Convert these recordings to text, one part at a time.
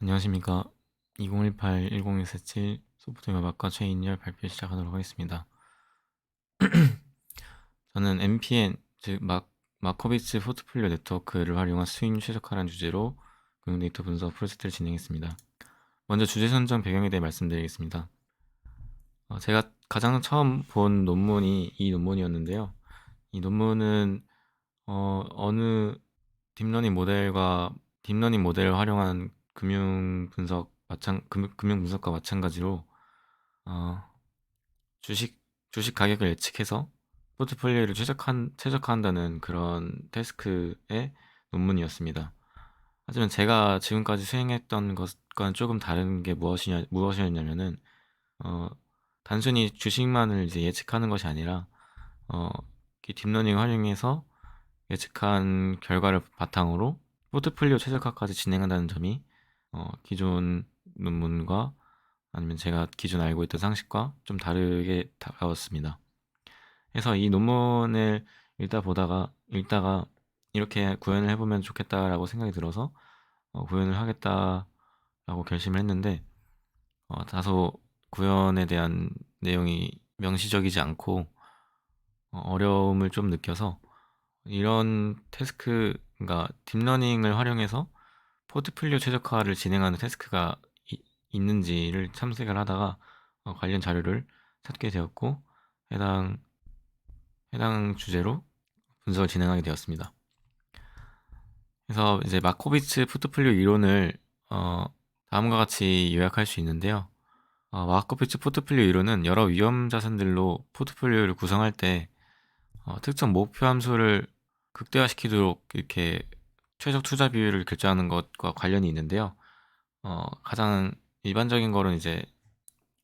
안녕하십니까. 2018-1017 소프트웨어 음악과 최인열 발표 시작하도록 하겠습니다. 저는 MPN, 즉 마코비츠 포트폴리오 네트워크를 활용한 수익 최적화라는 주제로 금융 데이터 분석 프로젝트를 진행했습니다. 먼저 주제 선정 배경에 대해 말씀드리겠습니다. 제가 가장 처음 본 논문이 이 논문이었는데요. 이 논문은 어느 딥러닝 모델을 활용한 금융 분석과 마찬가지로 어, 주식 가격을 예측해서 포트폴리오를 최적화한다는 그런 태스크의 논문이었습니다. 하지만 제가 지금까지 수행했던 것과는 조금 다른 게 무엇이었냐면은 어, 단순히 주식만을 이제 예측하는 것이 아니라 어, 이 딥러닝을 활용해서 예측한 결과를 바탕으로 포트폴리오 최적화까지 진행한다는 점이 기존 논문과 아니면 제가 기존 알고 있던 상식과 좀 다르게 다가왔습니다. 그래서 이 논문을 읽다가 이렇게 구현을 해보면 좋겠다라고 생각이 들어서 구현을 하겠다라고 결심을 했는데 다소 구현에 대한 내용이 명시적이지 않고 어려움을 좀 느껴서 이런 그러니까 딥러닝을 활용해서 포트폴리오 최적화를 진행하는 태스크가 있는지를 탐색을 하다가 관련 자료를 찾게 되었고 해당 주제로 분석을 진행하게 되었습니다. 그래서 이제 마코비츠 포트폴리오 이론을 다음과 같이 요약할 수 있는데요. 마코비츠 포트폴리오 이론은 여러 위험 자산들로 포트폴리오를 구성할 때 특정 목표 함수를 극대화시키도록 이렇게 최적 투자 비율을 결정하는 것과 관련이 있는데요. 가장 일반적인 거는 이제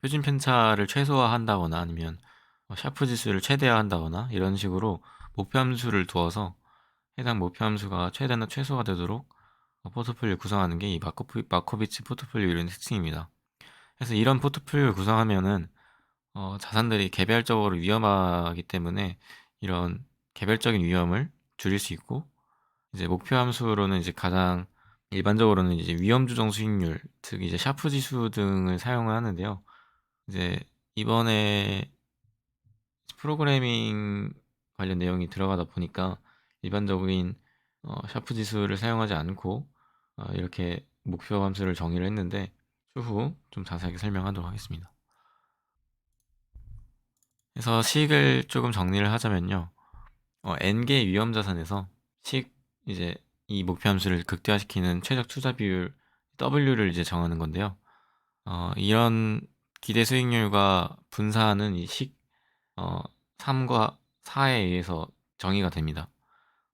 표준 편차를 최소화한다거나 아니면 샤프 지수를 최대화한다거나 이런 식으로 목표 함수를 두어서 해당 목표 함수가 최대나 최소화 되도록 포트폴리오를 구성하는 게 이 마코비치 포트폴리오 이론의 특징입니다. 그래서 이런 포트폴리오를 구성하면은 자산들이 개별적으로 위험하기 때문에 이런 개별적인 위험을 줄일 수 있고 이제 목표 함수로는 이제 가장 일반적으로는 이제 위험 조정 수익률, 즉 이제 샤프 지수 등을 사용을 하는데요. 이제 이번에 프로그래밍 관련 내용이 들어가다 보니까 일반적인 샤프 지수를 사용하지 않고 이렇게 목표 함수를 정의를 했는데 추후 좀 자세하게 설명하도록 하겠습니다. 그래서 식을 조금 정리를 하자면요. n개 위험 자산에서 식 이제 이 목표 함수를 극대화시키는 최적 투자 비율 W를 이제 정하는 건데요. 이런 기대 수익률과 분산은 이 3과 4에 의해서 정의가 됩니다.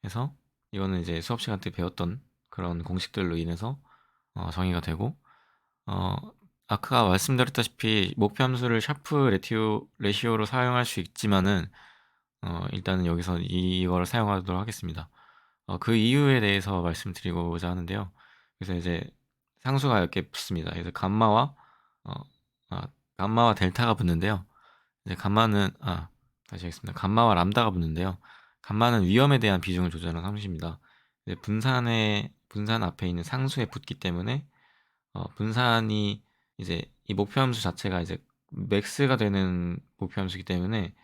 그래서 이거는 이제 수업 시간 때 배웠던 그런 공식들로 인해서 정의가 되고 어, 아까 말씀드렸다시피 목표 함수를 샤프 레시오로 사용할 수 있지만은 일단은 여기서 이거를 사용하도록 하겠습니다. 그 이유에 대해서 말씀드리고자 하는데요. 그래서 이제 상수가 이렇게 붙습니다. 그래서 어, 감마와 델타가 붙는데요. 이제 다시 하겠습니다. 감마와 람다가 붙는데요. 감마는 위험에 대한 비중을 조절하는 함수입니다. 이제 분산 앞에 있는 상수에 붙기 때문에 분산이 이제 이 목표 함수 자체가 이제 맥스가 되는 목표 함수이기 때문에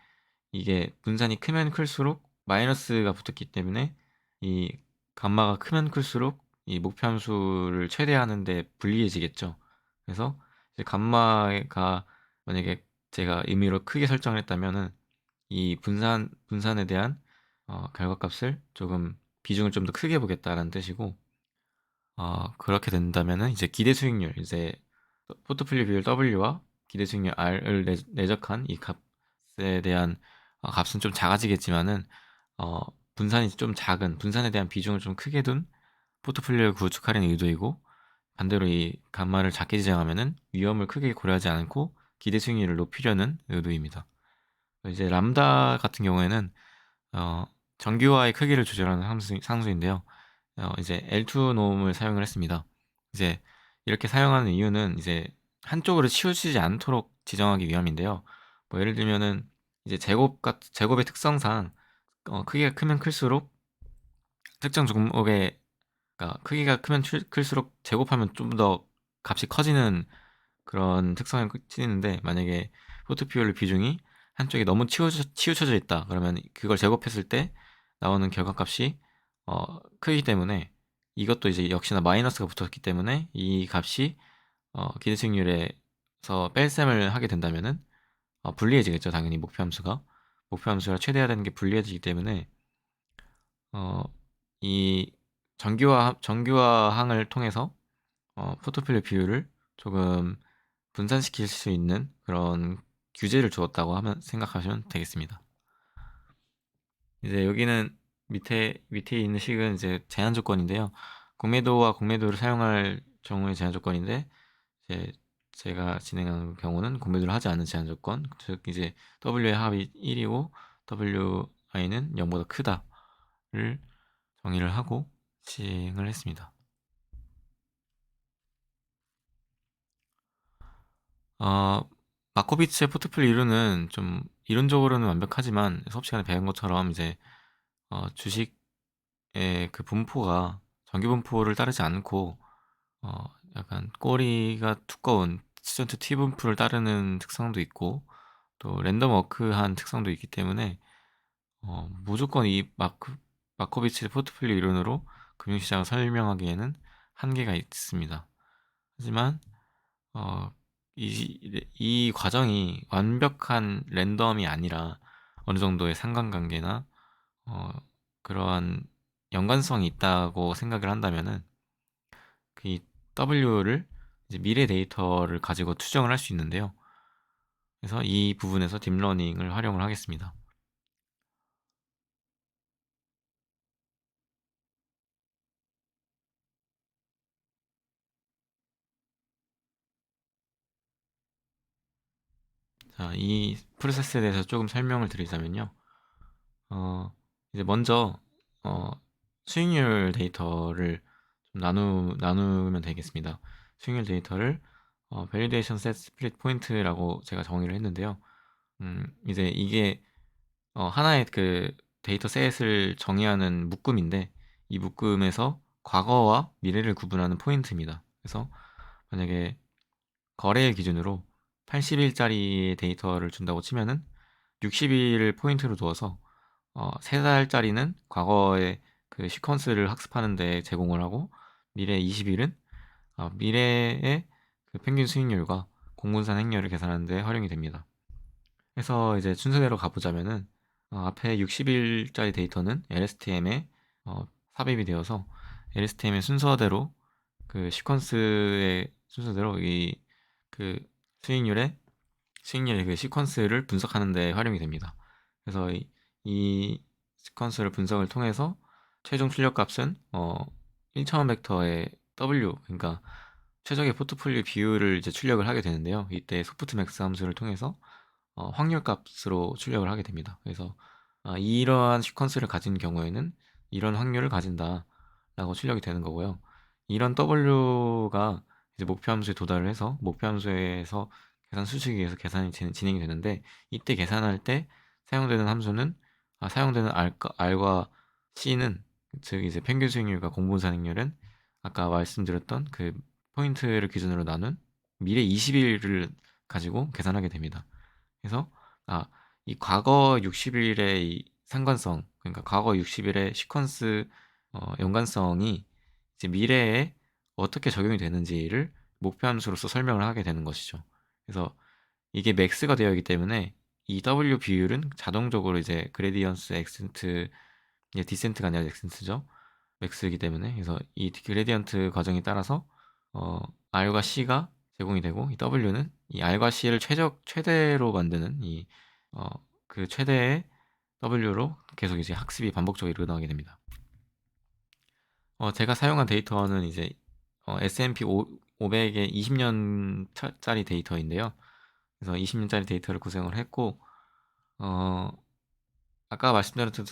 이게 분산이 크면 클수록 마이너스가 붙었기 때문에 이 감마가 크면 클수록 이 목표 함수를 최대화하는데 불리해지겠죠. 그래서 이제 감마가 만약에 제가 의미로 크게 설정을 했다면은 이 분산에 대한 결과값을 조금 비중을 좀 더 크게 보겠다라는 뜻이고 그렇게 된다면은 이제 기대 수익률 이제 포트폴리오 비율 W와 기대 수익률 R을 내적한 이 값에 대한 값은 좀 작아지겠지만은 어, 분산에 대한 비중을 좀 크게 둔 포트폴리오를 구축하려는 의도이고 반대로 이 감마를 작게 지정하면은 위험을 크게 고려하지 않고 기대 수익률을 높이려는 의도입니다. 이제 람다 같은 경우에는 어, 정규화의 크기를 조절하는 상수인데요. 이제 L2 놈을 사용을 했습니다. 이제 이렇게 사용하는 이유는 이제 한쪽으로 치우치지 않도록 지정하기 위함인데요. 뭐 예를 들면은 이제 제곱의 특성상 크기가 크면 클수록 특정 종목의 그러니까 크기가 클수록 제곱하면 좀 더 값이 커지는 그런 특성을 띠는데, 만약에 포트폴리오 비중이 한쪽에 너무 치우쳐져 있다 그러면 그걸 제곱했을 때 나오는 결과값이 크기 때문에, 이것도 이제 역시나 마이너스가 붙었기 때문에 이 값이 기대수익률에서 뺄셈을 하게 된다면은 불리해지겠죠. 당연히 목표 함수가 최대화되는 게 불리해지기 때문에 어, 이 정규화항을 통해서 포트폴리오 비율을 조금 분산시킬 수 있는 그런 규제를 주었다고 하면 생각하시면 되겠습니다. 이제 여기는 밑에 있는 식은 이제 제한 조건인데요. 공매도와 공매도를 사용할 경우의 제한 조건인데, 이제 제가 진행하는 경우는 공매도를 하지 않는 제한 조건, 즉 이제 W의 합이 1이고 WI는 0보다 크다를 정의를 하고 시행을 했습니다. 마코비츠의 포트폴리오 이론은 좀 이론적으로는 완벽하지만 수업 시간에 배운 것처럼 이제 주식의 그 분포가 정규 분포를 따르지 않고 약간 꼬리가 두꺼운 스튜던트 T 분포를 따르는 특성도 있고, 또 랜덤 워크한 특성도 있기 때문에 무조건 이 마코비츠의 포트폴리오 이론으로 금융시장을 설명하기에는 한계가 있습니다. 하지만 어, 이 과정이 완벽한 랜덤이 아니라 어느 정도의 상관관계나 어, 그러한 연관성이 있다고 생각을 한다면은 그 W를 이제 미래 데이터를 가지고 추정을 할 수 있는데요. 그래서 이 부분에서 딥러닝을 활용을 하겠습니다. 자, 이 프로세스에 대해서 조금 설명을 드리자면요. 어, 이제 먼저 어, 수익률 데이터를 좀 나누면 되겠습니다. 수익률 데이터를 Validation Set Split Point라고 제가 정의를 했는데요. 이제 이게 하나의 그 데이터 셋을 정의하는 묶음인데, 이 묶음에서 과거와 미래를 구분하는 포인트입니다. 그래서 만약에 거래일 기준으로 80일짜리 데이터를 준다고 치면은 60일을 포인트로 두어서 3달짜리는 과거의 그 시퀀스를 학습하는 데 제공을 하고, 미래 20일은 미래의 그 평균 수익률과 공분산 행렬을 계산하는 데 활용이 됩니다. 그래서 이제 순서대로 가보자면은 앞에 60일짜리 데이터는 LSTM에 삽입이 되어서 LSTM의 순서대로 그 시퀀스의 순서대로 이 그 수익률의 수익률의 그 시퀀스를 분석하는 데 활용이 됩니다. 그래서 이 시퀀스를 분석을 통해서 최종 출력값은 1차원 벡터의 W, 그러니까 최적의 포트폴리오 비율을 이제 출력을 하게 되는데요. 이때 소프트맥스 함수를 통해서 확률 값으로 출력을 하게 됩니다. 그래서 이러한 시퀀스를 가진 경우에는 이런 확률을 가진다라고 출력이 되는 거고요. 이런 W가 이제 목표 함수에 도달을 해서 목표 함수에서 계산 수식에 의해서 계산이 진행이 되는데, 이때 계산할 때 사용되는 함수는 사용되는 R과 C는, 즉 이제 평균 수익률과 공분산 행률은 아까 말씀드렸던 그 포인트를 기준으로 나눈 미래 20일을 가지고 계산하게 됩니다. 그래서 아, 이 과거 60일의 이 상관성, 그러니까 과거 60일의 시퀀스 연관성이 이제 미래에 어떻게 적용이 되는지를 목표 함수로서 설명을 하게 되는 것이죠. 그래서 이게 맥스가 되어 있기 때문에 이 W 비율은 자동적으로 이제 그레디언스 엑센트, 이게 디센트가 아니라 엑센트죠. 맥스이기 때문에, 그래서 이 그레디언트 과정에 따라서 R과 C가 제공이 되고, 이 W는 이 R과 C를 최대로 만드는 그 최대의 W로 계속 이제 학습이 반복적으로 일어나게 됩니다. 제가 사용한 데이터는 이제 S&P 500의 20년짜리 데이터인데요. 그래서 20년짜리 데이터를 구성을 했고, 어, 아까 말씀드렸던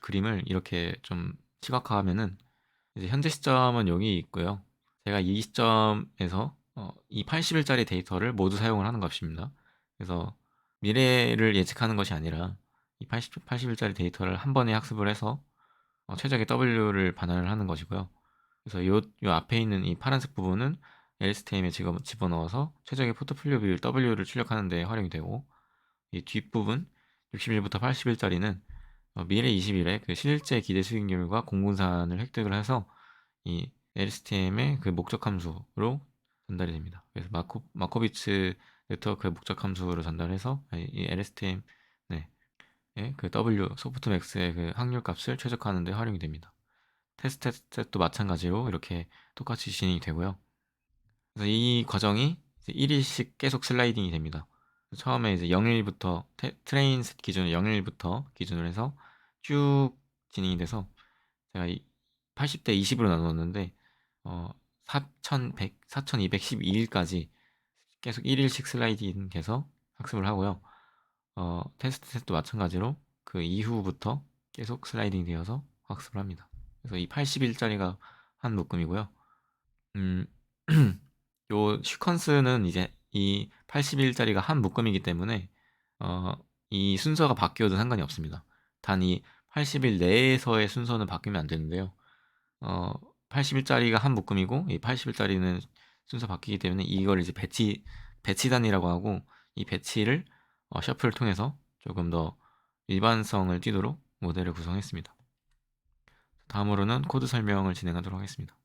그림을 이렇게 좀 시각화하면은 이제 현재 시점은 여기 있고요. 제가 이 시점에서 이 80일짜리 데이터를 모두 사용을 하는 것입니다. 그래서 미래를 예측하는 것이 아니라 이 80일짜리 데이터를 한 번에 학습을 해서 최적의 W를 반환을 하는 것이고요. 그래서 요 앞에 있는 이 파란색 부분은 LSTM에 집어넣어서 최적의 포트폴리오 비율 W를 출력하는 데 활용이 되고, 이 뒷부분 60일부터 80일짜리는 미래 20일에 그 실제 기대 수익률과 공분산을 획득을 해서 이 LSTM의 그 목적 함수로 전달이 됩니다. 그래서 마코비츠 네트워크의 목적 함수로 전달해서 이 LSTM 그 W 소프트맥스의 그 확률 값을 최적화하는 데 활용이 됩니다. 테스트 셋도 마찬가지로 이렇게 똑같이 진행이 되고요. 그래서 이 과정이 이제 1일씩 계속 슬라이딩이 됩니다. 처음에 이제 0일부터 트레인 셋 기준으로 0일부터 기준으로 해서 쭉 진행이 돼서 제가 80대 20으로 나눴는데 4212일까지 계속 1일씩 슬라이딩 돼서 학습을 하고요. 테스트 셋도 마찬가지로 그 이후부터 계속 슬라이딩 되어서 학습을 합니다. 그래서 이 80일짜리가 한 묶음이고요. 음, 요 시퀀스는 이제 이 80일짜리가 한 묶음이기 때문에 어, 이 순서가 바뀌어도 상관이 없습니다. 단 이 80일 내에서의 순서는 바뀌면 안 되는데요. 80일짜리가 한 묶음이고 이 80일짜리는 순서 바뀌기 때문에 이걸 이제 배치단이라고 하고, 이 배치를 셔플을 통해서 조금 더 일반성을 띠도록 모델을 구성했습니다. 다음으로는 코드 설명을 진행하도록 하겠습니다.